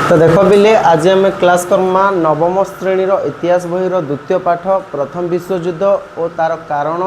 तो देख बिले आज आम क्लास करमा नवम श्रेणी इतिहास बही द्वितीय पाठ प्रथम विश्वयुद्ध और तार कारण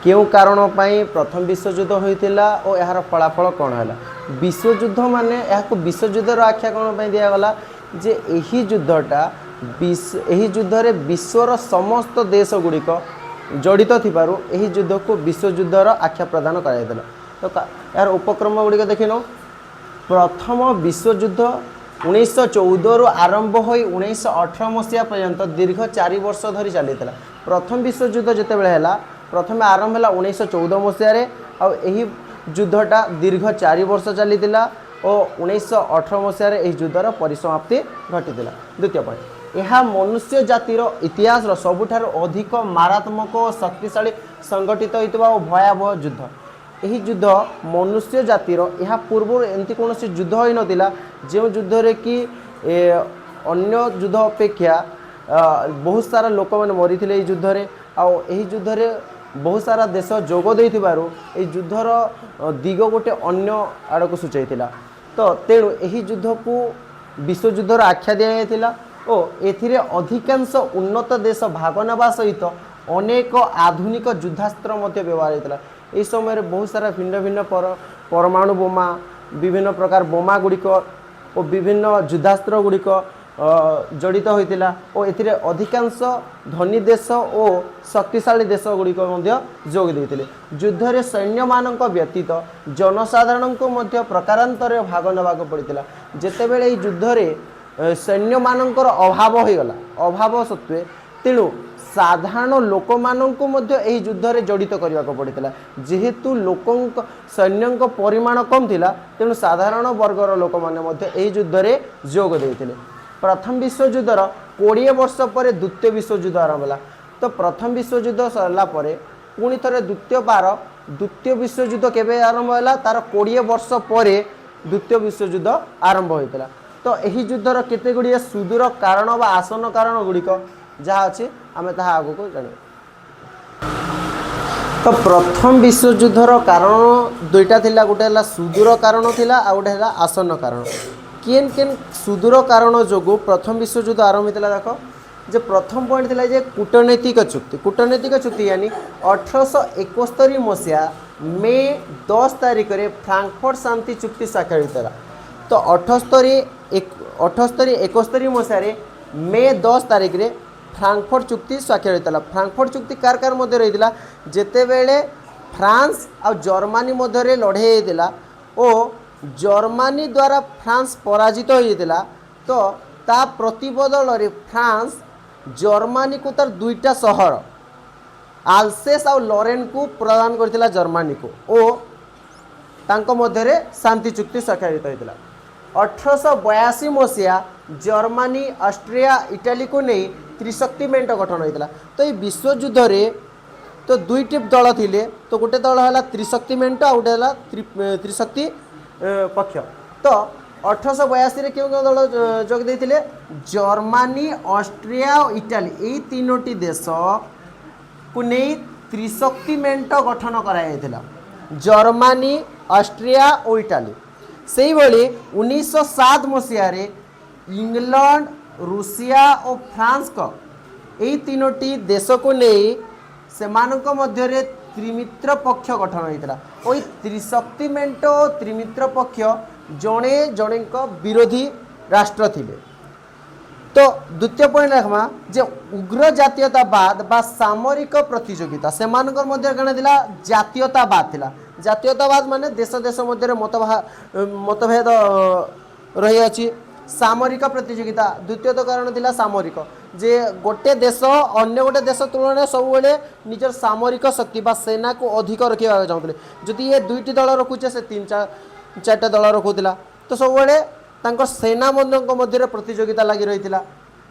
क्यों कारण प्रथम विश्वयुद्ध होता और यार फलाफल कौन है। विश्वयुद्ध माने यहाँ विश्वयुद्धर आख्या कौन दिगला जे यही युद्धटा युद्ध में विश्वर समस्त देश गुड़िक जड़ित थिबारु यही युद्ध को विश्वयुद्धर आख्या प्रदान कराइदेला। तो यार उपक्रम गुड़िक देखिन प्रथम विश्वयुद्ध 1914 रु आरंभ हो 1918 मसीहा पर्यंत दीर्घ 4 वर्ष धरी चली। प्रथम विश्वयुद्ध जिते है प्रथम आरंभ है 1914 मसीह यही युद्धटा दीर्घ 4 वर्ष चली और 1918 मसीह युद्धर परिसमाप्ति घटी। द्वितीय पॉइंट यह मनुष्य जातिर इतिहास सबुठार अधिक मारात्मक और शक्तिशाली संगठित होता और भयावह युद्ध। यही युद्ध मनुष्य जातिर यह पूर्व एमती कौन युद्ध हो नाला जो युद्ध रे कि अन्य युद्ध अपेक्षा बहुत सारा लोक मैंने मरी थे युद्ध रे यही युद्ध रे बहुत सारा देश जोग दे युद्धर दिग गोटे अन्य आड़ को सूचाई। तो तेणु यही युद्ध को विश्वयुद्धर आख्या दि जाता और एथिरे अधिकांश उन्नत देश भाग नेबा सहित अनेक आधुनिक युद्धास्त्र व्यवहार होता। यह समय बहुत सारा भिन्न भिन्न परमाणु बोमा विभिन्न प्रकार बोमा गुड़िक और विभिन्न युद्धास्त्र गुड़िक जड़ित होता और एथिरे अधिकांश धनी देश और शक्तिशाली देश गुड़िक जोग देते। युद्ध में सैन्य मानक व्यतीत जनसाधारण को मध्य प्रकारांतर भाग नेबाक पड़ता। जितेबले युद्ध में सैन्य मानकर अभाव होगला अभाव सत्वे तेणु साधारण लोक मानक यही युद्ध में जड़ित करने को पड़ता। जेहेतु लोक सैन्य परिमाण कम थिला तेणु साधारण वर्गर लोक मैंने युद्ध में जोग देते। प्रथम विश्वयुद्धर 20 वर्ष पर द्वितीय विश्वयुद्ध आरंभ है। तो प्रथम विश्वयुद्ध सरला पुणी थे द्वितीय विश्वयुद्ध केवे आरंभ है तार 20 वर्ष पर द्वितीय विश्वयुद्ध आरंभ होता। तो यही युद्धर केते गुड़िए सुदूर कारण व आसन कारण गुड़िक जहाँ अच्छी आम ता आग को जान। तो प्रथम विश्वयुद्धर कारण दुईटा थिला गोटे है सुदूर कारण थिला आ गोटे है आसन कारण। केन केन सुदूर कारण जो प्रथम विश्वयुद्ध आरंभ होता देख जे प्रथम पॉइंट थिला जे कूटनैतिक चुक्ति यानी 1871 मसीहा मे 10 तारिख में फ्रांकफर्ट शांति चुक्ति स्वाक्षर होता। तो 1871 मसीह मे 10 तारिख में फ्रांकफर्ट चुक्ति स्वाक्षर होता। फ्रांकफर्ट चुक्ति कार कार मध्य रही जितेबले फ्रांस और जर्मनी मध्य लड़ाई होता और जर्मनी द्वारा फ्रांस पराजित होता। तो ता प्रतिबदल फ्रांस जर्मनी को तार दुईटा सहर आल्सेस और लॉरेन को प्रदान करथिला जर्मनी को और तांको मध्य शांति चुक्ति स्वाक्षरित होता। 1882 मसीहा जर्मनी ऑस्ट्रिया इटाली को नहीं त्रिशक्ति मेंट गठन होता। तो ये विश्वयुद्ध रे तो दुईटी दल थिले। तो गोटे दल है त्रिशक्ति मेंट आ गोटे है त्रिशक्ति पक्ष। तो 1882 क्यों क्यों दल जोग देते जर्मनी ऑस्ट्रिया और इटाली यही तीनोटी देश को नहीं त्रिशक्ति मेंट गठन कराइला जर्मनी ऑस्ट्रिया और इटाली। से भली 1907 मसीह इंग्लैंड रूसिया और फ्रांस को यही तीनोटी देश को नहीं से मध्य त्रिमित्र पक्ष गठन होता और त्रिशक्ति मेंट और त्रिमित्र पक्ष जड़े जड़े विरोधी राष्ट्र थिले। तो द्वितीय पॉइंट रखमा जे उग्र जातीयतावाद बा सामरिक प्रतियोगिता से मध्य कण थिला जातीयतावाद थिला। जातीयतावाद माने देश देश मध्य मतभेद रही अछि। सामरिक प्रतियोगिता द्वितीय कारण थिला सामरिक जे गोटे देश अन्य गोटे देश तुलन सब निजर सामरिक शक्ति बा सेना को अधिक रखा चाहते। जदि ये दुईटी दल रखुचे से 3-4टा दल रखुला तो सब सेना मध्य प्रतियोगिता लगी रही।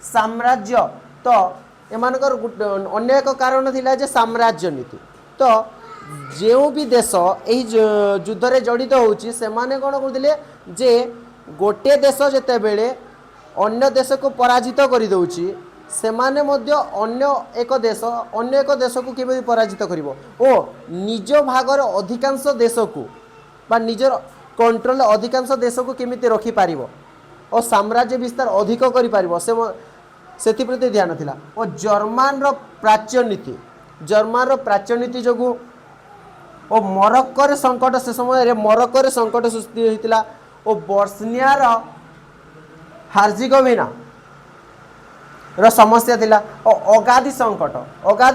साम्राज्य तो एमानकर अन्य एक कारण थिला जे साम्राज्य नीति। तो जो भी देश यही युद्ध में जड़ित होउची से माने कौन कहते जे गोटे देश जिते बेले अन्य देश को पराजित कर दउची से माने मध्य अन्य एक देश को केबे पराजित करिवो ओ निज भागर अधिकांश देश को बा निजर कंट्रोल अधिकांश देश को केमिति रखी पारिवो और साम्राज्य विस्तार अधिक करिपारिबो से प्रति ध्यान थिला। और जर्मान रो प्राच्य नीति, जर्मान रो प्राच्य नीति जोगु और मरक्को रे संकट से समय रे मरक्को रे संकट सृष्टि होइतिला। और बोस्निया रो हार्जिगोविना रो समस्या थिला। और अगाधी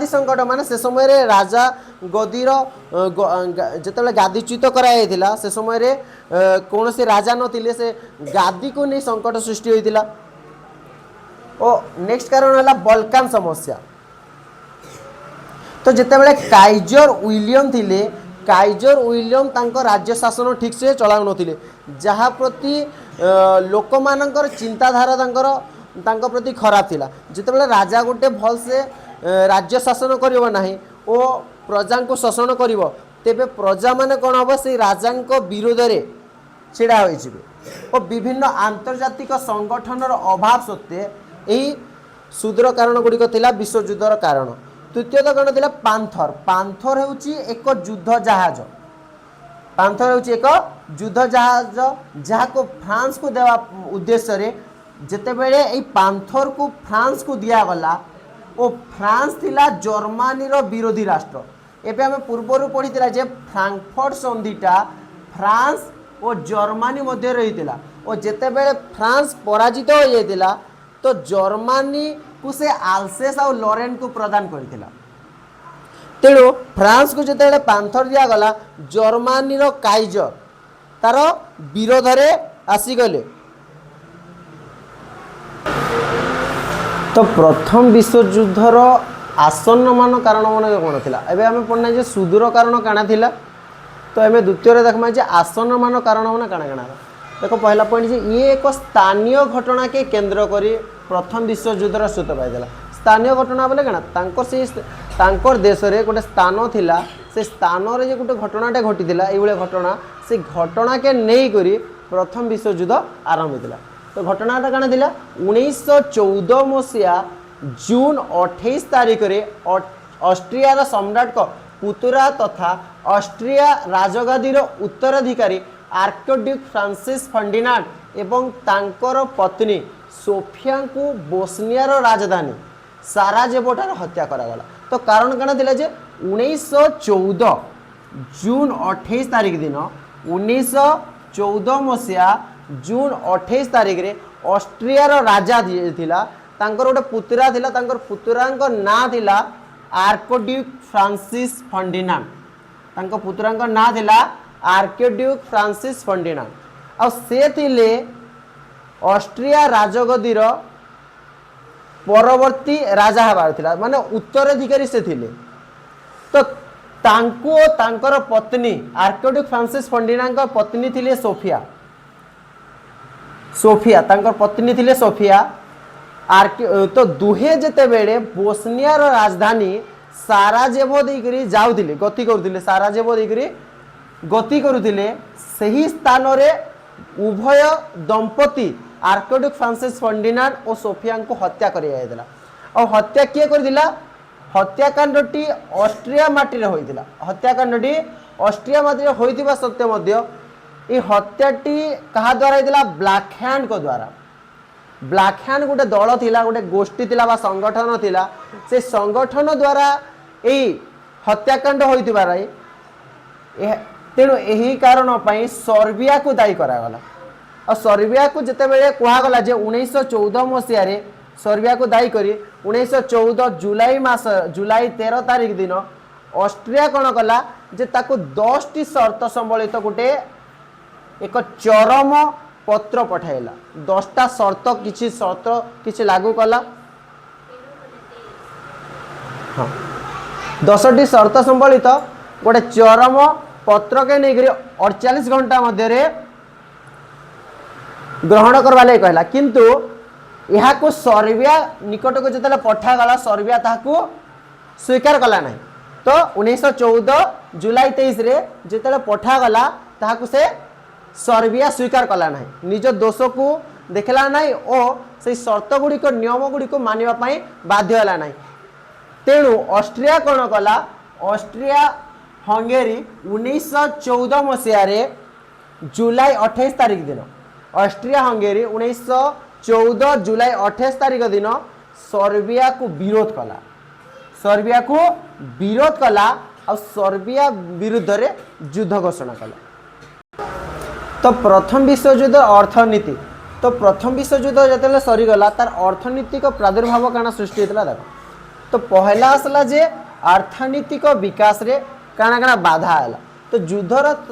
संकट माने से समय रे राजा गदीर जेतेले गादीच्युत कराई थिला से समय रे कौन से राजा नथिले से गादी को नहीं संकट सृष्टि होइतिला। और नेक्स्ट कारण है बल्कान समस्या। तो जितेबाला काइजर विलियम थिले, काइजर विलियम तांको राज्य शासन ठीक से चलाउ नथिले, जहा प्रति लोक मानकर चिंताधारा तांको प्रति खराब थिला। जितेबाला राजा गोटे भल से राज्य शासन करिवो नाही ओ प्रजा को शोषण करिवो, तेबे प्रजा माने कोन हबो से राजा को विरोध रे छिड़ा होई जिवे। और विभिन्न आंतर्जातिक संगठनर अभाव सत्वे यही सुदूर कारण गुड़िक थिला विश्वयुद्धर कारण। तृतीय कारण थिला पांथर। पांथर हेउची एक युद्ध जहाज, पांथर हेउची एक युद्ध जहाज जहा को फ्रांस को देवा उद्देश्य रे जेते बेले एई पांथर को फ्रांस को दिया गला। ओ फ्रांस थिला जर्मनी रो विरोधी राष्ट्र। एबे हम पूर्वरु पढ़ितिला जे फ्रैंकफर्ट संधिटा फ्रांस और जर्मनी मध्य रहितिला। और जेते बेले फ्रांस पराजित हो जाइतिला तो जर्मनी को से आल्सेस और लॉरेन को प्रदान करथिला। तेणु फ्रांस को जेते पांथर दिया गला, जर्मनी रो काइजर तार विरोध रे आसी गले। तो प्रथम विश्वयुद्धर आसन्न मान कारण मन कौन थिला? एबे हमें पढ़ना जे सुदूर कारण काना थिला। तो एमे द्वितीय रे देखमा जे आसन्न मान कारण मन काना काना। देखो पहला पॉइंट जे ये एक स्थानीय घटना के केंद्र करी प्रथम विश्वयुद्धर सूत पाइला। स्थानीय घटना बोले कना तांकर से तांकर देश रे गोटे स्थान थिला, से स्थान रे जे गोटे घटनाटे घटिथिला, एई बळे घटना से घटना के नेई करी प्रथम विश्वयुद्ध आरंभ होइतिला। तो घटनाटा काना थिला 1914 मसिया जून 28 तारिख रे ऑस्ट्रिया रा सम्राट को पुतुरा तथा ऑस्ट्रिया राजगादी रो उत्तराधिकारी आर्कड्यूक फ्रांसिस फर्डिनांड एवं तांकर पत्नी सोफिया को बोस्निया रो राजधानी साराजेवो ठार हत्या करागला। तो कारण काना थिला जे 1914 जून 28 तारिख दिन 1914 मसिया जून 28 तारिख रे ऑस्ट्रिया रो राजा थिला, तांकर गोटे पुतुरा थिला, तांकर पुतुरांको ना थिला आर्कड्यूक फ्रांसिस फर्डिनांड। तांको पुतुरांको ना थिला आर्कड्यूक फ्रांसिस फर्डिनांड। आ से थिले ऑस्ट्रिया राजगदीर परवर्ती राजा हबार थिला, माने उत्तराधिकारी से थिले। तो तांको तांकर पत्नी आर्कड्यूक फ्रांसिस फर्डिनांड का पत्नी थिले सोफिया। सोफिया तांकर पत्नी थिले सोफिया। तो दुहे जेते बेले बोस्निया रो राजधानी साराजेवो देकरी जाउथिले, गति करुथिले, साराजेवो देकरी गति करुथिले, सही स्थान रे उभय दंपति आर्कड्यूक फ्रांसिस फर्डिनांड और सोफिया को हत्या करियाइदिला। और हत्या किए करदिला? हत्याकांडटी ऑस्ट्रिया माटी रे होइदिला। हत्याकांडटी ऑस्ट्रिया माटी रे होइतिबा सत्य मध्य ए हत्याटी कहा द्वारा होइदिला? ब्लैक हैंड को द्वारा। ब्लैक हैंड गोटे दल थिला, गोटे गोष्ठी थिला बा संगठन थिला, से संगठन द्वारा ए हत्याकांड होइतिबा रे तेणु यही कारण पाई सर्बिया को दायी करागला। और सर्बिया को जिते बेले कहगला जे 1914 मसीह रे सर्बिया को दायी करी 1914 जुलाई मास जुलाई 13 तारिख दिन ऑस्ट्रिया कौन कला जे ताको 10टी शर्त संबलित गोटे एक चरम पत्र पठाइला। 10टा शर्त किछि लागू कला। हाँ 10टी शर्त संबलित गोटे चरम पत्र के नहीं 48 घंटा मध्य ग्रहण करवा लगे कहला। किंतु यह को सर्बिया निकट को जिते पठागला सर्बिया ताकू स्वीकार कला नहीं। तो 1914 जुलाई 23 रे जिते पठागला ताकू से सर्बिया स्वीकार कला नहीं, निज दोष को देखला नहीं और से शर्त गुड़िक नियम गुड़िक मानिबा पई बाध्य होला नहीं। तेणु ऑस्ट्रिया कौन कला? ऑस्ट्रिया हंगेरी 1914 मसीह रे जुलाई 28 तारिख दिन ऑस्ट्रिया हंगेरी 1914 जुलाई 28 तारिख दिन सर्बिया को विरोध कला, सर्बिया को विरोध कला और सर्बिया विरुद्ध रे युद्ध घोषणा कला। तो प्रथम विश्वयुद्ध अर्थनीति, तो प्रथम विश्वयुद्ध जो सरीगला तार अर्थनीतिक प्रादुर्भाव काना सृष्टि होता देख। तो पहला आसला जे अर्थनीतिक विकास रे काना काना बाधा आला। तो युद्धरत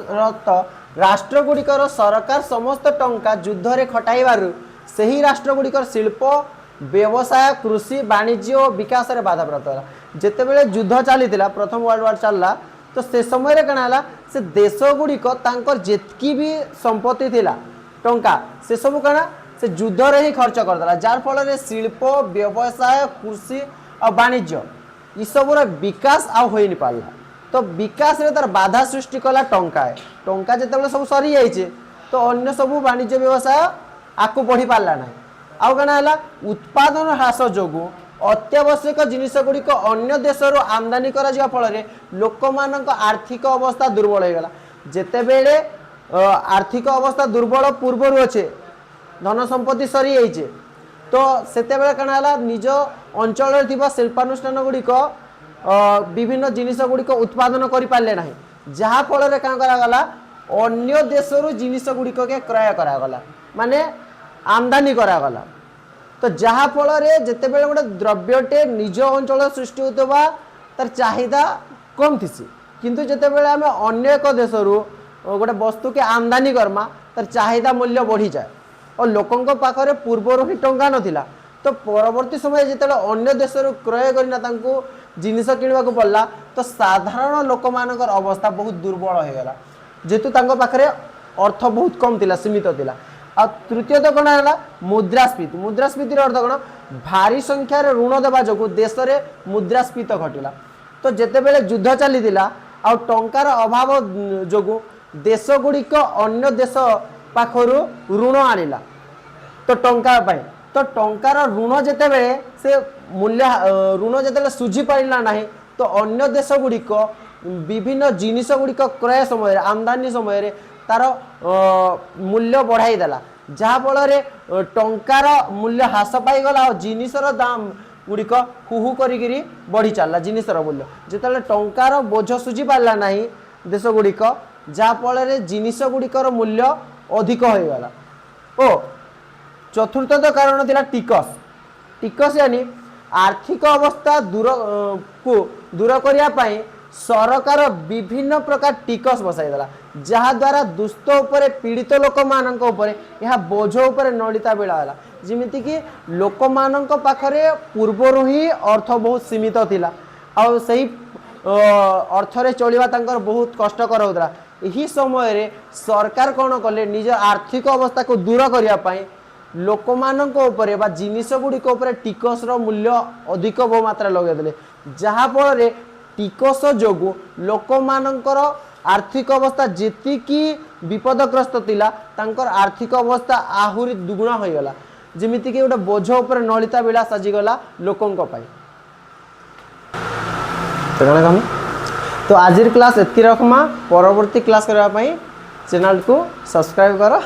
राष्ट्रगुड़िकर सरकार समस्त टंका युद्ध रे खटाइबारु सही राष्ट्रगुड़िकर शिल्प व्यवसाय कृषि वाणिज्य और विकास रे बाधा प्राप्त होला। जेतेबेले युद्ध चलीथिला प्रथम वर्ल्ड वार चलला तो से समय रे काना हला से देश गुड़िक तांकर जेतकी भी संपत्ति थिला टंका से सब काना से युद्ध रे ही खर्च करदेला, जार फल रे शिल्प व्यवसाय कृषि और वाणिज्य इ सब विकास आ होई नि पारला। तो विकास रे तार बाधा सृष्टि कला टंका है। टंका जेतेबेले सब सरी जाइछे तो अन्य सब वाणिज्य व्यवसाय आकु बढ़ी पारला ना। आउ काना हला उत्पादन ह्रास जोगु अत्यावश्यक जिनिस गुड़िक अन्य देशर आमदानी करा जिया फल रे लोकमानक आर्थिक अवस्था दुर्बल हो गला। जेतेबेले आर्थिक अवस्था दुर्बल पूर्वर अच्छे धन संपत्ति सरी जाइए तो सेतेबेले काना हला निज अंचल थिबा शिल्पानुष्ठान गुड़िक विभिन्न जिनिस गुड़िक उत्पादन करि पारले नाही, जहा फल रे कान करा गला अन्य देशरु जिनिस गुड़िक के क्रय करा गला माने आमदानी करा गला। तो जहा फल रे जेतेबेले गोटे द्रव्यटे निज अंचल सृष्टि होतबा तार चाहिदा कम थिसी, किंतु जेतेबेले आमे अन्य एक देशरु गोटे वस्तु के आमदानी करमा तार चाहिदा मूल्य बढ़ी जाए और लोकंक पाखरे पूर्वर ही टंका नथिला। तो परवर्ती समय जेतेबेले अन्य देशरु क्रय करिना तांको जिनिस किणवा को पड़ला तो साधारण लोक मानकर अवस्था बहुत दुर्बल हो गला, जेतु तांको पाखरे अर्थ बहुत कम थिला सीमित थिला। आ तृतीयत कौन है मुद्रास्फीति। मुद्रास्फीति अर्थ कौन भारी संख्यार ऋण देवा जो देश में मुद्रास्फीति घटिला। तो जितेबले युद्ध चली आ टंकार अभाव जो देश गुड़िक अन्य देश पाखर ऋण आनिला तो टंका पाई। तो टंकार ऋण जितेबले से मूल्य ऋण जितेबले सुझी पारा ना तो अन्य देश गुड़िक विभिन्न जिनिस गुड़िक क्रय समय आमदानी समय तार मूल्य बढ़ाई देला, जहा फल टंकार मूल्य ह्रास पाईगला और जिनिसर दाम गुड़िक हुहु करी बढ़ी चलला। जिनिसर मूल्य जिते टंकार बोझ सुझी पारा ना देश गुड़िक जहा फल जिनिस गुड़िकर मूल्य अधिक हो गला। ओ चतुर्थ कारण थिला टिकस। टिकस यानी आर्थिक अवस्था दूर करिया पाई सरकार विभिन्न प्रकार टिकस बसाईदेला, जहा द्वारा दुष्ट उपरे पीड़ित लोक मानक उपरे यह बोझ उपरे नलिता बेलाला। जिमिति कि लोक मानक पाखरे पूर्वरु ही अर्थ बहुत सीमित थिला और सही अर्थ रे चलिबा तांकर बहुत कष्टकर होतला। एही समय रे सरकार कोन कले निज आर्थिक अवस्था को दूर करिया पाई लोक मानक उपरे बा जिनिस गुड़िक उपरे टिकस रो मूल्य अधिक बहु मात्रा लगे देले, जहा फल रे टिकस जोगु लोक मानकर आर्थिक अवस्था जेति की विपदग्रस्त थिला तांकर आर्थिक अवस्था आहुरी दुगुणा हो गला। जेमिति कि गोटे बोझ उपर नलिता बेला साजिगला लोकंक पाई। तो आज क्लास एति रखमा, परवर्ती क्लास करबा पई चैनल को सब्सक्राइब करो।